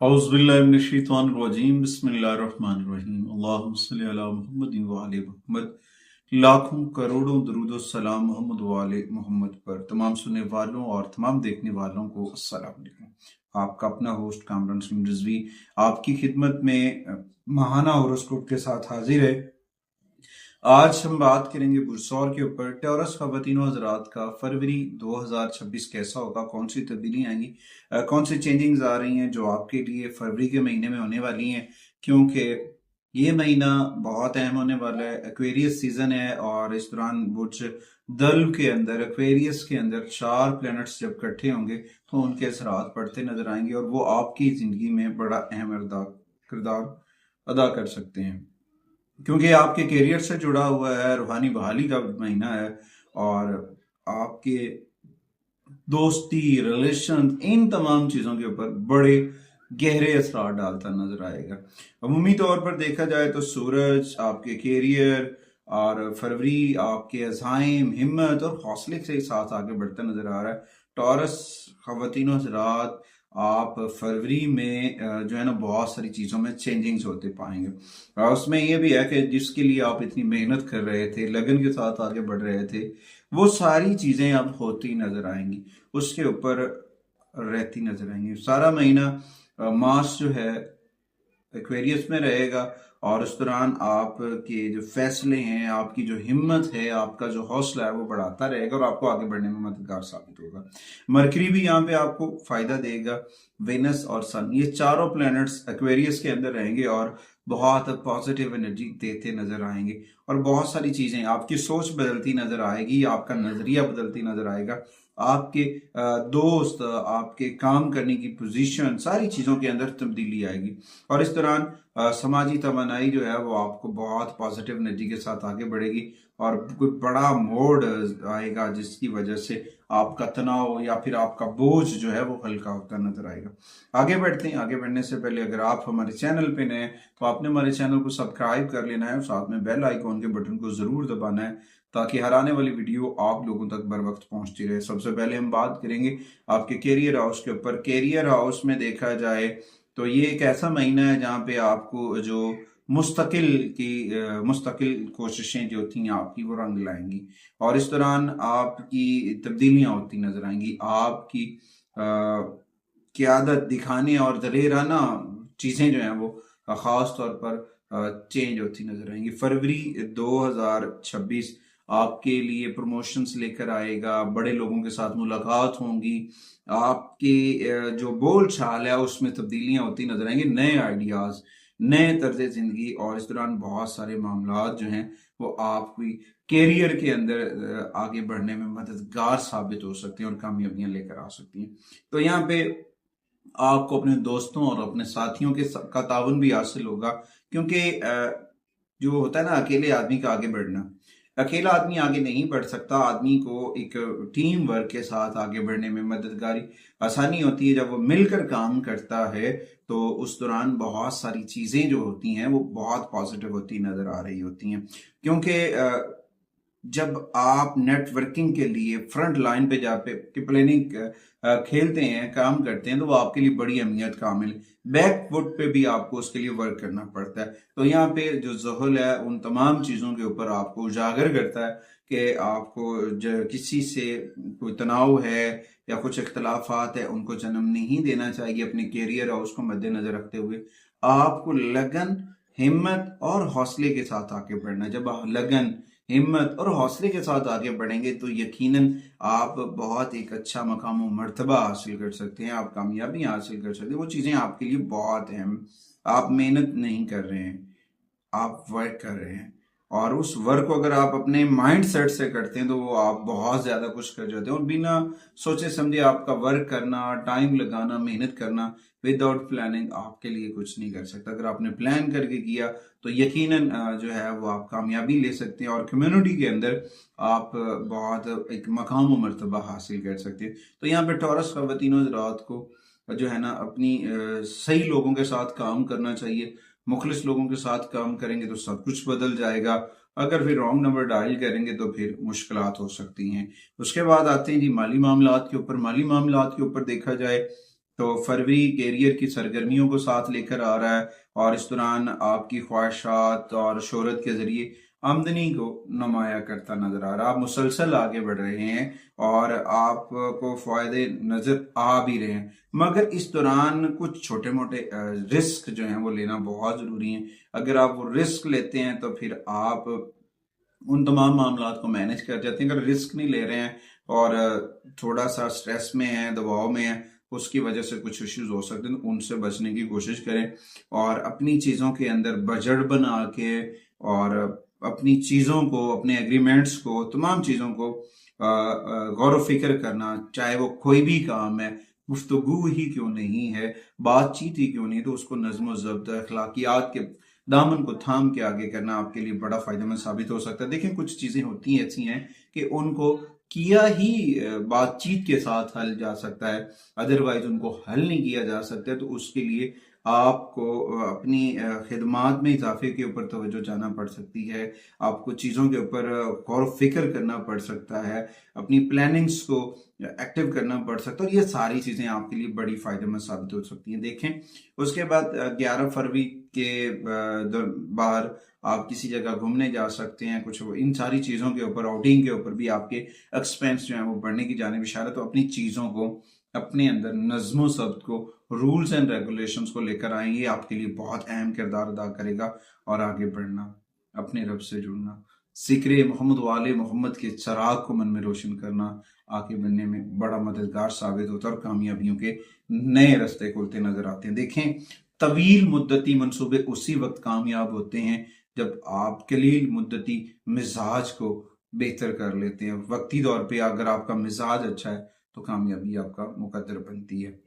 औज़ुबिल्लाहिमिनश्शैतानिर्रजीम बिस्मिल्लाहिर्रहमानिर्रहीम अल्लाहुम्मा सल्लि अला मुहम्मदिन व आले मुहम्मद। लाखों करोड़ों दरूद सलाम मोहम्मद व आले मोहम्मद पर। तमाम सुनने वालों और तमाम देखने वालों को अस्सलाम वालेकुम। आपका अपना होस्ट कामरान सलीम रिजवी आपकी खिदमत में माहाना होरोस्कोप के साथ हाजिर है। आज हम बात करेंगे बुरसौर के ऊपर। टॉरस ख़वातीन व हज़रात का फरवरी 2026 कैसा होगा, कौन सी तब्दीलियाँ आएंगी, कौन सी चेंजिंग्स आ रही हैं जो आपके लिए फरवरी के महीने में होने वाली हैं, क्योंकि ये महीना बहुत अहम होने वाला है। एक्वेरियस सीजन है और इस दौरान बुर्ज दल्व के अंदर, एक्वेरियस के अंदर 4 प्लैनेट्स जब इकट्ठे होंगे तो उनके असरात पड़ते नजर आएंगे और वो आपकी जिंदगी में बड़ा अहम किरदार अदा कर सकते हैं, क्योंकि आपके करियर से जुड़ा हुआ है। रूहानी बहाली का महीना है और आपके दोस्ती, रिलेशन, इन तमाम चीज़ों के ऊपर बड़े गहरे असरार डालता नजर आएगा। अमूमी तौर पर देखा जाए तो सूरज आपके करियर और फरवरी आपके अज़ाइम, हिम्मत और हौसले के साथ आगे बढ़ता नजर आ रहा है। टॉरस ख़वातीन हज़रात, आप फरवरी में जो है ना बहुत सारी चीज़ों में चेंजिंग्स होते पाएंगे। और उसमें यह भी है कि जिसके लिए आप इतनी मेहनत कर रहे थे, लगन के साथ आगे बढ़ रहे थे, वो सारी चीज़ें अब होती नजर आएंगी, उसके ऊपर रहती नजर आएंगी। सारा महीना मार्स जो है एक्वेरियस में रहेगा और उस दौरान आपके जो फैसले हैं, आपकी जो हिम्मत है, आपका जो हौसला है वो बढ़ाता रहेगा और आपको आगे बढ़ने में मददगार साबित होगा। मरकरी भी यहाँ पे आपको फायदा देगा। वेनस और सन, ये चारों प्लैनेट्स एक्वेरियस के अंदर रहेंगे और बहुत पॉजिटिव एनर्जी देते नजर आएंगे और बहुत सारी चीजें, आपकी सोच बदलती नजर आएगी, आपका नजरिया बदलती नजर आएगा, आपके दोस्त, आपके काम करने की पोजीशन, सारी चीज़ों के अंदर तब्दीली आएगी। और इस दौरान समाजी तवानाई जो है वो आपको बहुत पॉजिटिव एनर्जी के साथ आगे बढ़ेगी और कोई बड़ा मोड़ आएगा जिसकी वजह से आपका तनाव या फिर आपका बोझ जो है वो हल्का होता नजर आएगा। आगे बढ़ते हैं। आगे बढ़ने से पहले अगर आप हमारे चैनल पे नए हैं तो आपने हमारे चैनल को सब्सक्राइब कर लेना है और साथ में बेल आइकॉन के बटन को जरूर दबाना है ताकि हर आने वाली वीडियो आप लोगों तक बर वक्त पहुंचती रहे। सबसे पहले हम बात करेंगे आपके कैरियर हाउस के ऊपर। कैरियर हाउस में देखा जाए तो ये एक ऐसा महीना है जहाँ पे आपको जो मुस्तकिल कोशिशें जो थी आपकी वो रंग लाएंगी और इस दौरान आपकी तब्दीलियां होती नजर आएंगी। आपकी क़यादत दिखाने और दलेराना चीज़ें जो हैं वो ख़ास तौर पर चेंज होती नजर आएंगी। फरवरी 2026 आपके लिए प्रमोशंस लेकर आएगा, बड़े लोगों के साथ मुलाकात होंगी, आपके जो बोल चाल है उसमें तब्दीलियां होती नजर आएंगी, नए आइडियाज, नए तर्ज जिंदगी और इस दौरान बहुत सारे मामला जो हैं वो आपकी कैरियर के अंदर आगे बढ़ने में मददगार साबित हो सकती हैं और कामयाबियां लेकर आ सकती हैं। तो यहाँ पे आपको अपने दोस्तों और अपने साथियों का ताउन भी हासिल होगा, क्योंकि जो होता है ना अकेले आदमी का आगे बढ़ना, अकेला आदमी आगे नहीं बढ़ सकता। आदमी को एक टीम वर्क के साथ आगे बढ़ने में मददगारी आसानी होती है। जब वो मिलकर काम करता है तो उस दौरान बहुत सारी चीजें जो होती हैं वो बहुत पॉजिटिव होती नजर आ रही होती हैं, क्योंकि जब आप नेटवर्किंग के लिए फ्रंट लाइन पे जाके प्लानिंग खेलते हैं, काम करते हैं, तो वो आपके लिए बड़ी अहमियत का हामिल है। बैक फुट पे भी आपको उसके लिए वर्क करना पड़ता है। तो यहाँ पे जो ज़ुहल है उन तमाम चीज़ों के ऊपर आपको उजागर करता है कि आपको किसी से कोई तनाव है या कुछ इख्तलाफात है उनको जन्म नहीं देना चाहिए। अपने कैरियर और उसको मद्देनजर रखते हुए आपको लगन, हिम्मत और हौसले के साथ आगे बढ़ना। जब आप लगन, हिम्मत और हौसले के साथ आगे बढ़ेंगे तो यकीनन आप बहुत एक अच्छा मकाम और मर्तबा हासिल कर सकते हैं, आप कामयाबी हासिल कर सकते हैं। वो चीज़ें आपके लिए बहुत अहम। आप मेहनत नहीं कर रहे हैं, आप वर्क कर रहे हैं और उस वर्क को अगर आप अपने माइंड सेट से करते हैं तो वो आप बहुत ज्यादा कुछ कर जाते हैं। और बिना सोचे समझे आपका वर्क करना, टाइम लगाना, मेहनत करना विदाउट प्लानिंग आपके लिए कुछ नहीं कर सकता। अगर आपने प्लान करके किया तो यकीनन जो है वो आप कामयाबी ले सकते हैं और कम्युनिटी के अंदर आप बहुत एक मकाम और मर्तबा हासिल कर सकते हैं। तो यहाँ पे टॉरस ख़वातीन हज़रात को जो है ना अपनी सही लोगों के साथ काम करना चाहिए। मुखलिस लोगों के साथ काम करेंगे तो सब कुछ बदल जाएगा, अगर फिर रॉन्ग नंबर डायल करेंगे तो फिर मुश्किलात हो सकती हैं। उसके बाद आते हैं जी माली मामलात के ऊपर। माली मामलात के ऊपर देखा जाए तो फरवरी कैरियर की सरगर्मियों को साथ लेकर आ रहा है और इस दौरान आपकी ख्वाहिशात और शोहरत के जरिए आमदनी को नुमाया करता नजर आ रहा है। आप मुसलसल आगे बढ़ रहे हैं और आपको फायदे नजर आ भी रहे हैं, मगर इस दौरान कुछ छोटे मोटे रिस्क जो हैं वो लेना बहुत जरूरी है। अगर आप वो रिस्क लेते हैं तो फिर आप उन तमाम मामला को मैनेज कर जाते हैं। अगर रिस्क नहीं ले रहे हैं और थोड़ा सा स्ट्रेस में है, दबाव में है, उसकी वजह से कुछ इश्यूज हो सकते हैं, तो उनसे बचने की कोशिश करें और अपनी चीज़ों के अंदर बजट बना के और अपनी चीज़ों को, अपने एग्रीमेंट्स को, तमाम चीज़ों को गौर फिक्र करना, चाहे वो कोई भी काम है, गुफ्तगू ही क्यों नहीं है, बातचीत ही क्यों नहीं, तो उसको नज़्म ज़ब्त अखलाकियात के दामन को थाम के आगे करना आपके लिए बड़ा फायदेमंद साबित हो सकता है। देखिए, कुछ चीज़ें होती ऐसी हैं कि उनको किया ही बातचीत के साथ हल जा सकता है, अदरवाइज उनको हल नहीं किया जा सकता है। तो उसके लिए आपको अपनी खिदमात में इजाफे के ऊपर तवज्जो जाना पड़ सकती है, आपको चीज़ों के ऊपर गौर फिक्र करना पड़ सकता है, अपनी प्लानिंग्स को एक्टिव करना पड़ सकता है और ये सारी चीज़ें आपके लिए बड़ी फायदेमंद साबित हो सकती हैं। देखें, उसके बाद 11 फरवरी के बाहर आप किसी जगह घूमने जा सकते हैं, कुछ इन सारी चीज़ों के ऊपर, आउटिंग के ऊपर भी आपके एक्सपेंस जो है वो बढ़ने की जानिब इशारा। तो अपनी चीज़ों को, अपने अंदर नज़्म ज़ब्त को, रूल्स एंड रेगुलेशंस को लेकर आएंगे, आपके लिए बहुत अहम किरदार अदा करेगा और आगे बढ़ना, अपने रब से जुड़ना, जिक्र मोहम्मद वाले मोहम्मद के चराग को मन में रोशन करना आगे बढ़ने में बड़ा मददगार साबित होता है और कामयाबियों के नए रास्ते खुलते नजर आते हैं। देखें, तवील मुद्दती मंसूबे उसी वक्त कामयाब होते हैं जब आप कलील मुद्दती मिजाज को बेहतर कर लेते हैं। वक्ती तौर पे अगर आपका मिजाज अच्छा है तो कामयाबी आपका मुकद्दर बनती है।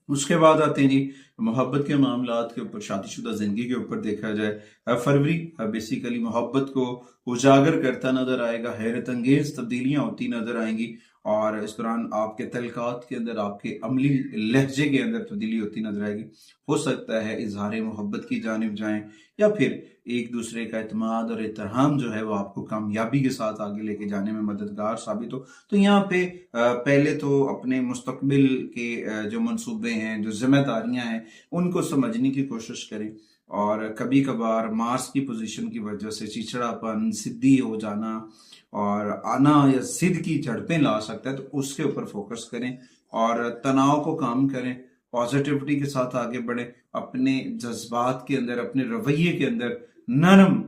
उसके बाद आते हैं जी मोहब्बत के मामलात के ऊपर, शादीशुदा जिंदगी के ऊपर देखा जाए, फरवरी बेसिकली मोहब्बत को उजागर करता नजर आएगा, हैरत अंगेज तब्दीलियां होती नजर आएंगी और इस दौरान आपके तलकात के अंदर, आपके अमली लहजे के अंदर तब्दीली होती नजर आएगी। हो सकता है इजहार मोहब्बत की जानिब जाएं या फिर एक दूसरे का एतमाद और एहतराम जो है वो आपको कामयाबी के साथ आगे लेके जाने में मददगार साबित हो। तो यहाँ पे पहले तो अपने मुस्तकबिल के जो मंसूबे हैं, जो जिम्मेदारियां हैं, उनको समझने की कोशिश करें और कभी कभार मार्स की पोजीशन की वजह से चिड़चिड़ापन, जिद्दी हो जाना और आना या जिद की झड़पें ला सकता है, तो उसके ऊपर फोकस करें और तनाव को कम करें, पॉजिटिविटी के साथ आगे बढ़ें, अपने जज्बात के अंदर, अपने रवैये के अंदर नरम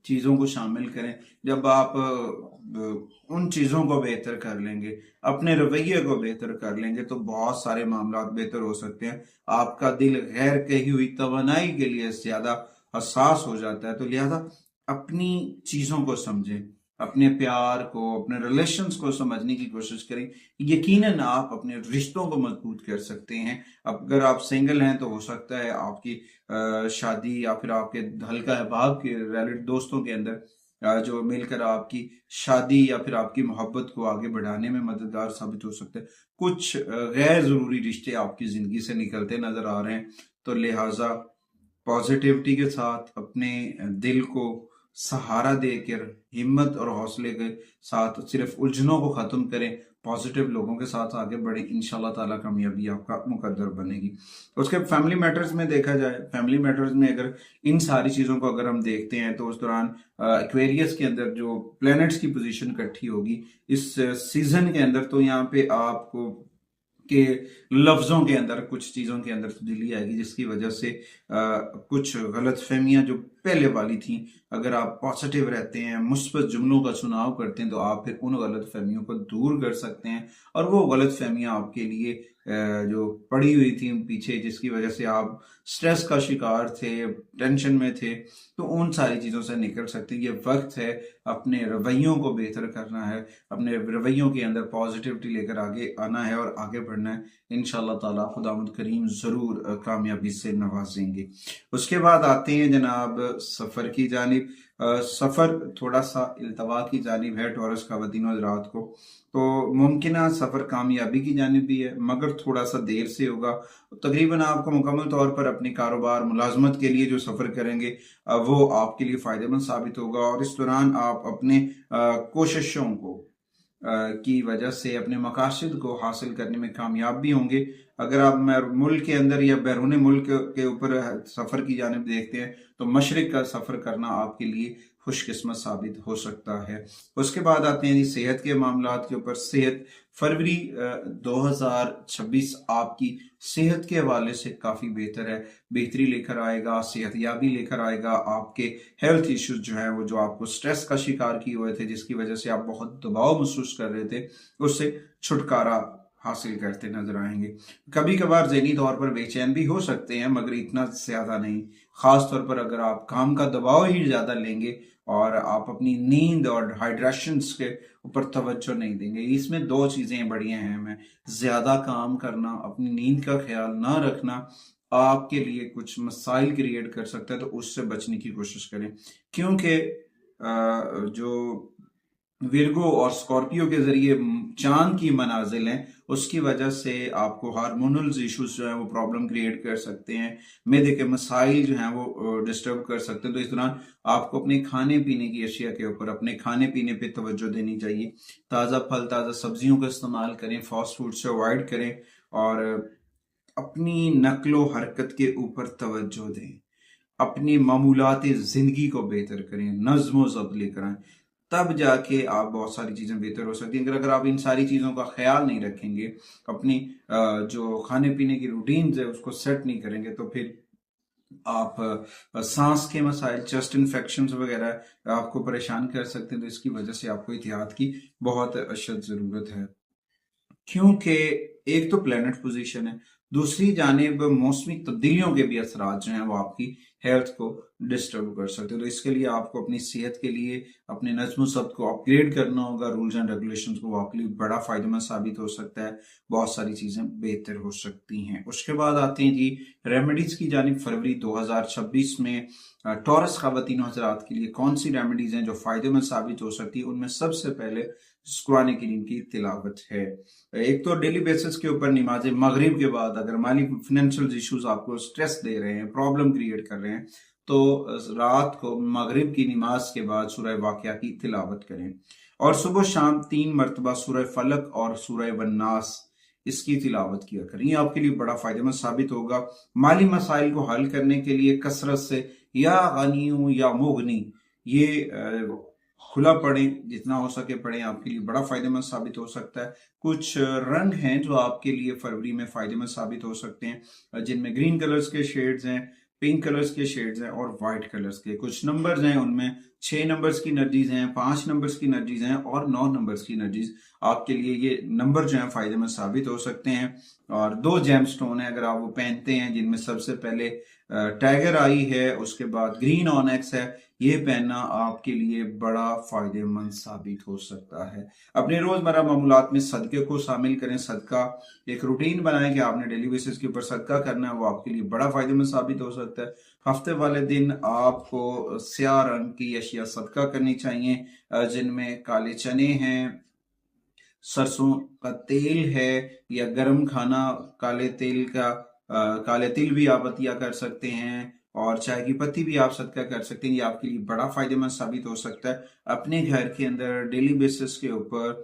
चीज़ों को शामिल करें। जब आप उन चीज़ों को बेहतर कर लेंगे, अपने रवैये को बेहतर कर लेंगे, तो बहुत सारे मामला बेहतर हो सकते हैं। आपका दिल गैर कही हुई तवानाई के लिए ज़्यादा हसास हो जाता है, तो लिहाजा अपनी चीज़ों को समझें, अपने प्यार को, अपने रिलेशंस को समझने की कोशिश करें। यकीनन आप अपने रिश्तों को मजबूत कर सकते हैं। अगर आप सिंगल हैं तो हो सकता है आपकी शादी या फिर आपके हल्का अहबाब के रिलेटिव दोस्तों के अंदर जो मिलकर आपकी शादी या फिर आपकी मोहब्बत को आगे बढ़ाने में मददगार साबित हो सकते हैं। कुछ गैर जरूरी रिश्ते आपकी जिंदगी से निकलते नजर आ रहे हैं, तो लिहाजा पॉजिटिविटी के साथ अपने दिल को सहारा देकर, हिम्मत और हौसले के साथ सिर्फ उलझनों को खत्म करें, पॉजिटिव लोगों के साथ आगे बढ़े, इंशाल्लाह ताला कामयाबी आपका मुकद्दर बनेगी। उसके फैमिली मैटर्स में देखा जाए, फैमिली मैटर्स में अगर इन सारी चीज़ों को अगर हम देखते हैं तो उस दौरान एक्वेरियस के अंदर जो प्लैनेट्स की पोजीशन इकट्ठी होगी इस सीजन के अंदर, तो यहाँ पे आपको के लफ्ज़ों के अंदर, कुछ चीज़ों के अंदर तब्दीली आएगी, जिसकी वजह से कुछ गलत फहमियाँ जो पहले वाली थी, अगर आप पॉजिटिव रहते हैं, मुस्बत जुमलों का चुनाव करते हैं, तो आप फिर उन गलत फहमियों को दूर कर सकते हैं और वो गलत फहमियाँ आपके लिए जो पड़ी हुई थी पीछे, जिसकी वजह से आप स्ट्रेस का शिकार थे, टेंशन में थे, तो उन सारी चीज़ों से निकल सकते हैं। ये वक्त है अपने रवैयों को बेहतर करना है, अपने रवैयों के अंदर पॉजिटिविटी लेकर आगे आना है और आगे बढ़ना है। इंशाल्लाह ताला खुदावंद करीम ज़रूर कामयाबी से नवाजेंगे। उसके बाद आते हैं जनाब सफ़र की जानिब। सफ़र थोड़ा सा इल्तवा की जानिब है टॉरस ख़वातीन हज़रात को, तो मुमकिन सफ़र कामयाबी की जानिब भी है, मगर थोड़ा सा देर से होगा। तकरीबन आपको मुकम्मल तौर पर अपने कारोबार, मुलाजमत के लिए जो सफ़र करेंगे वो आपके लिए फ़ायदेमंद साबित होगा और इस दौरान आप अपने कोशिशों को की वजह से अपने मकासद को हासिल करने में कामयाब भी होंगे। अगर आप मुल्क के अंदर या बैरून मुल्क के ऊपर सफ़र की जानिब देखते हैं तो मशरिक का सफ़र करना आपके लिए खुशकिस्मत साबित हो सकता है। उसके बाद आते हैं जी सेहत के मामलात के ऊपर। सेहत फरवरी 2026 आपकी सेहत के हवाले से काफ़ी बेहतर है, बेहतरी लेकर आएगा, सेहतयाबी लेकर आएगा। आपके हेल्थ इश्यूज जो हैं वो जो आपको स्ट्रेस का शिकार किए हुए थे, जिसकी वजह से आप बहुत दबाव महसूस कर रहे थे, उससे छुटकारा हासिल करते नजर आएंगे। कभी कभार ज़हनी तौर पर बेचैन भी हो सकते हैं मगर इतना ज्यादा नहीं, खास तौर पर अगर आप काम का दबाव ही ज्यादा लेंगे और आप अपनी नींद और हाइड्रेशन के ऊपर तवज्जो नहीं देंगे। इसमें दो चीजें बड़ी अहम हैं, ज्यादा काम करना, अपनी नींद का ख्याल ना रखना आपके लिए कुछ मसाइल क्रिएट कर सकता है, तो उससे बचने की कोशिश करें। क्योंकि जो विर्गो और स्कॉर्पियो के जरिए चांद की मनाजिल हैं, उसकी वजह से आपको हार्मोनल इश्यूज जो है वो प्रॉब्लम क्रिएट कर सकते हैं, मैदे के मसाइल जो हैं वो डिस्टर्ब कर सकते हैं। तो इस दौरान आपको अपने खाने पीने की अशिया के ऊपर, अपने खाने पीने पे तवज्जो देनी चाहिए। ताज़ा फल, ताज़ा सब्जियों का इस्तेमाल करें, फास्ट फूड से अवॉइड करें और अपनी नक्लो हरकत के ऊपर तवज्जो दें। अपनी मामूलात जिंदगी को बेहतर करें, नज्म व ज़ब्त लेकर आएं, तब जाके आप बहुत सारी चीजें बेहतर हो सकती हैं। अगर आप इन सारी चीजों का ख्याल नहीं रखेंगे, अपनी जो खाने पीने की रूटीन है उसको सेट नहीं करेंगे, तो फिर आप सांस के मसाइल, चेस्ट इन्फेक्शन वगैरह आपको परेशान कर सकते हैं। तो इसकी वजह से आपको एहतियात की बहुत अशद जरूरत है, क्योंकि एक तो प्लेनेट पोजीशन है, दूसरी जानिब मौसमी तब्दीलियों के भी असरात जो हैं वो आपकी हेल्थ को डिस्टर्ब कर सकते हैं। तो इसके लिए आपको अपनी सेहत के लिए अपने नज्म ज़ब्त को अपग्रेड करना होगा, रूल्स एंड रेगुलेशंस को, आपके लिए बड़ा फायदेमंद साबित हो सकता है, बहुत सारी चीजें बेहतर हो सकती हैं। उसके बाद आते हैं जी रेमेडीज की जानिब। फरवरी 2026 में टॉरस ख़वातीन हज़रात के लिए कौन सी रेमेडीज हैं जो फायदेमंद साबित हो सकती है? उनमें सबसे पहले कुरान करीम की तिलावत है। एक तो डेली बेसिस के ऊपर नमाज मगरिब के बाद अगर माली फाइनेंशियल इश्यूज आपको स्ट्रेस दे रहे हैं, प्रॉब्लम क्रिएट कर रहे हैं, तो रात को मगरिब की नमाज के बाद सूरह वाक़िया की तिलावत करें और सुबह शाम 3 मरतबा सूरह फलक और सूरह वन्नास इसकी तिलावत किया करें। ये आपके लिए बड़ा फायदेमंद साबित होगा। माली मसाइल को हल करने के लिए कसरत से या गनियों या मुगनी ये खुला पढ़ें, जितना हो सके पढ़ें, आपके लिए बड़ा फायदेमंद साबित हो सकता है। कुछ रंग हैं जो आपके लिए फरवरी में फायदेमंद साबित हो सकते हैं, जिनमें ग्रीन कलर्स के शेड्स हैं, पिंक कलर्स के शेड्स हैं और व्हाइट कलर्स के। कुछ नंबर्स हैं, उनमें 6 नंबर्स की एनर्जीज हैं, 5 नंबर्स की एनर्जीज हैं और 9 नंबर्स की एनर्जीज। आपके लिए ये नंबर जो है फायदेमंद साबित हो सकते हैं। और 2 जेम स्टोन है अगर आप वो पहनते हैं, जिनमें सबसे पहले टाइगर आई है, उसके बाद ग्रीन ऑनेक्स है। ये पहनना आपके लिए बड़ा फायदेमंद साबित हो सकता है। अपने रोजमर्रा मामूलात में सदके को शामिल करें। सदका एक रूटीन बनाएं कि आपने डेली बेसिस के ऊपर सदका करना है, वो आपके लिए बड़ा फायदेमंद साबित हो सकता है। हफ्ते वाले दिन आपको स्याह रंग की अशिया सदका करनी चाहिए, जिनमें काले चने हैं, सरसों का तेल है या गरम खाना, काले तिल भी आप अतिया कर सकते हैं और चाय की पत्ती भी आप सदका कर सकते हैं। ये आपके लिए बड़ा फायदेमंद साबित हो सकता है। अपने घर के अंदर डेली बेसिस के ऊपर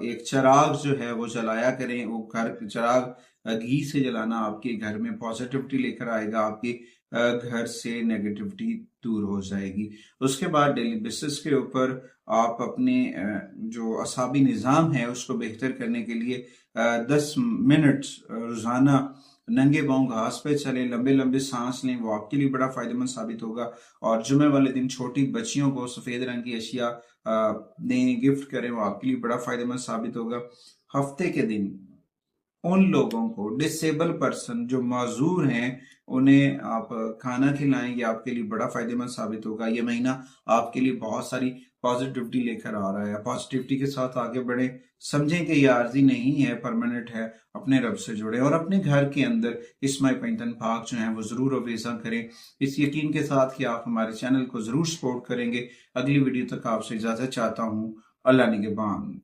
एक चिराग जो है वो जलाया करें। वो घर चिराग घी से जलाना आपके घर में पॉजिटिविटी लेकर आएगा, आपके घर से नेगेटिविटी दूर हो जाएगी। उसके बाद डेली बेसिस के ऊपर आप अपने जो असाबी निज़ाम है उसको बेहतर करने के लिए 10 मिनट रोजाना नंगे पांव घास पे चले, लंबे लंबे सांस लें, वो आपके लिए बड़ा फायदेमंद साबित होगा। और जुमे वाले दिन छोटी बच्चियों को सफेद रंग की अशिया दें, गिफ्ट करें, वो आपके लिए बड़ा फायदेमंद साबित होगा। हफ्ते के दिन उन लोगों को, डिसेबल पर्सन जो माजूर हैं, उन्हें आप खाना खिलाएं, ये आपके लिए बड़ा फायदेमंद साबित होगा। ये महीना आपके लिए बहुत सारी पॉजिटिविटी लेकर आ रहा है। पॉजिटिविटी के साथ आगे बढ़े, समझें कि ये आर्जी नहीं है, परमानेंट है। अपने रब से जुड़े और अपने घर के अंदर इस्माई पैंतन पाक जो है वो जरूर अवेजा करें, इस यकीन के साथ कि आप हमारे चैनल को जरूर सपोर्ट करेंगे। अगली वीडियो तक आपसे इजाजत चाहता हूँ। अल्लाह निगहबान।